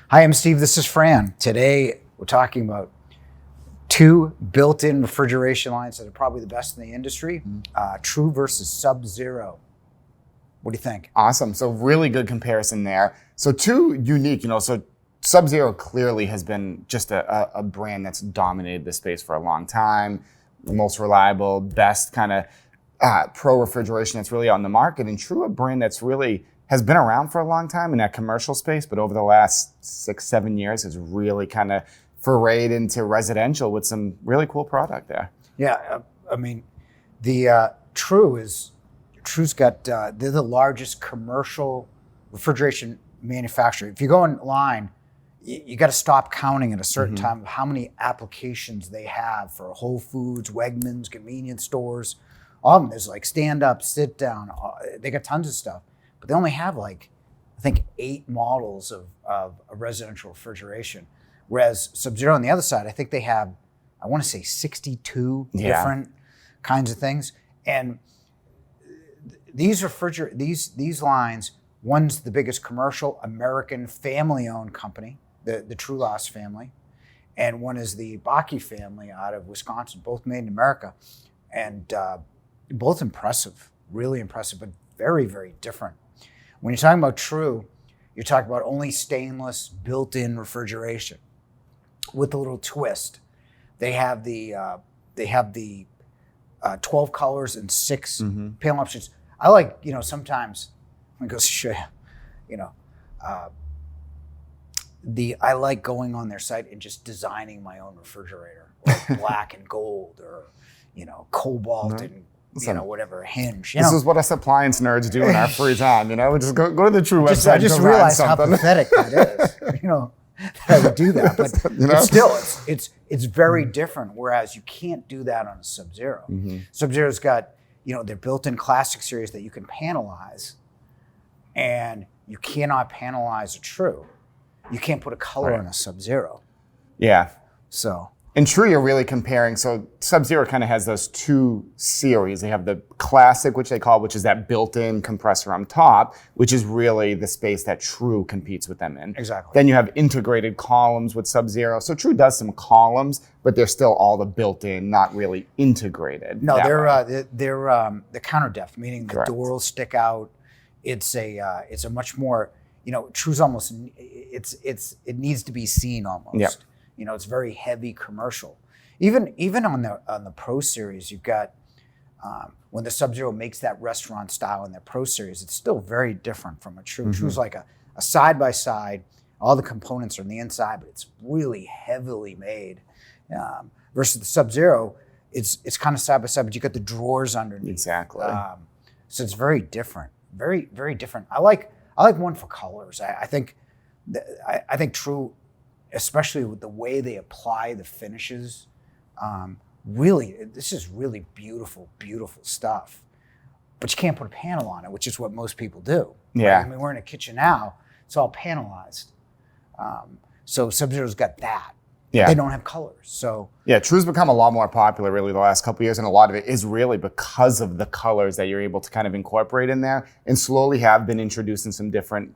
Hi, I'm Steve. This is Fran. Today, we're talking about two built-in refrigeration lines that are probably the best in the industry, True versus Sub-Zero. What do you think? Awesome. So really good comparison there. So two unique, so Sub-Zero clearly has been just a brand that's dominated the space for a long time. The most reliable, best kind of pro refrigeration that's really out in the market. And True, a brand that's really has been around for a long time in that commercial space, but over the last 6-7 years has really kind of forayed into residential with some really cool product there. Yeah, I mean, the True's got, they're the largest commercial refrigeration manufacturer. If you go online, you got to stop counting at a certain time of how many applications they have for Whole Foods, Wegmans, convenience stores. All of them, there's like stand up, sit down. They got tons of stuff, but they only have I think 8 models of residential refrigeration. Whereas Sub-Zero on the other side, I think they have, I want to say 62 different kinds of things. And these lines, one's the biggest commercial American family-owned company, the True Loss family, and one is the Bakke family out of Wisconsin, both made in America, and both impressive, really impressive, but very, very different. When you're talking about True, you're talking about only stainless built-in refrigeration with a little twist. They have the 12 colors and 6 panel options. I like, sometimes it goes to show you, I like going on their site and just designing my own refrigerator, or black and gold, or cobalt and whatever hinge. This is what us appliance nerds do in our free time. We just go to the True website. I just realized how pathetic that is. That I would do that, but still, it's very different. Whereas you can't do that on a Sub-Zero. Sub-Zero's got their built-in classic series that you can panelize, and you cannot panelize a True. You can't put a color on a Sub-Zero. Yeah. So. In True, you're really comparing. So Sub-Zero kind of has those 2 series. They have the classic, which is that built-in compressor on top, which is really the space that True competes with them in. Exactly. Then you have integrated columns with Sub-Zero. So True does some columns, but they're still all the built-in, not really integrated. No, they're counter depth, meaning the door will stick out. It's a much more, True's almost, it needs to be seen almost. Yep. It's very heavy commercial. Even on the Pro Series, you've got when the Sub-Zero makes that restaurant style in their Pro Series, it's still very different from a True. True's like a side by side. All the components are on the inside, but it's really heavily made. Versus the Sub-Zero, it's kind of side by side, but you got the drawers underneath. Exactly. So it's very different. Very, very different. I like one for colors. I think True, especially with the way they apply the finishes, really, this is really beautiful, beautiful stuff. But you can't put a panel on it, which is what most people do. Yeah. Right? I mean, we're in a kitchen now, it's all panelized. So Sub-Zero's got that. Yeah. They don't have colors. So yeah, True's become a lot more popular really the last couple of years, and a lot of it is really because of the colors that you're able to kind of incorporate in there, and slowly have been introducing some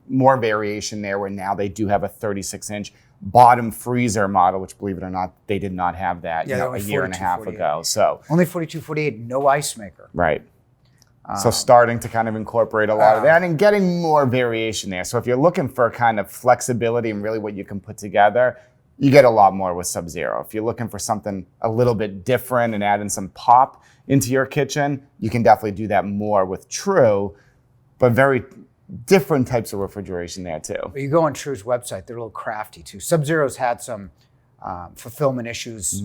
more variation there, where now they do have a 36-inch bottom freezer model, which, believe it or not, they did not have that a year and a half ago. So only 42, 48, no ice maker. Right. So starting to kind of incorporate a lot of that and getting more variation there. So if you're looking for kind of flexibility and really what you can put together, you get a lot more with Sub-Zero. If you're looking for something a little bit different and adding some pop into your kitchen, you can definitely do that more with True, but very different types of refrigeration there too. You go on True's website, they're a little crafty too. Sub-Zero's had some fulfillment issues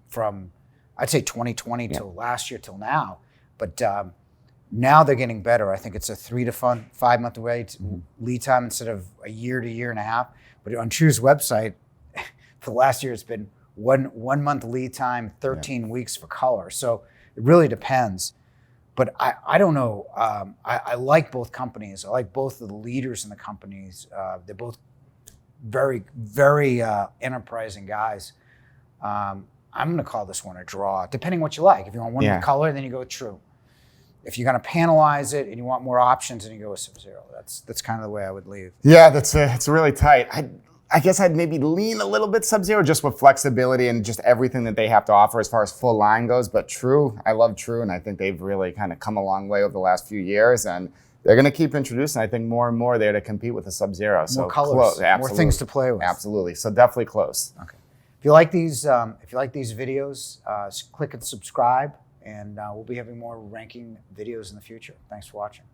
from, I'd say 2020 till last year till now, but now they're getting better. I think it's a 3 to 5 month lead time instead of a year to year and a half. But on True's website, for the last year, it's been one month lead time, 13 weeks for color. So it really depends. But I don't know. I like both companies. I like both of the leaders in the companies. They're both very, very enterprising guys. I'm going to call this one a draw, depending what you like. If you want one with color, then you go with True. If you're going to panelize it and you want more options, then you go with Sub-Zero. That's kind of the way I would leave. Yeah, it's really tight. I guess I'd maybe lean a little bit Sub-Zero just with flexibility and just everything that they have to offer as far as full line goes. But True, I love True, and I think they've really kind of come a long way over the last few years. And they're going to keep introducing, I think, more and more there to compete with the Sub-Zero. More colors, more things to play with. Absolutely. So definitely close. Okay. If you like these videos, click and subscribe, and we'll be having more ranking videos in the future. Thanks for watching.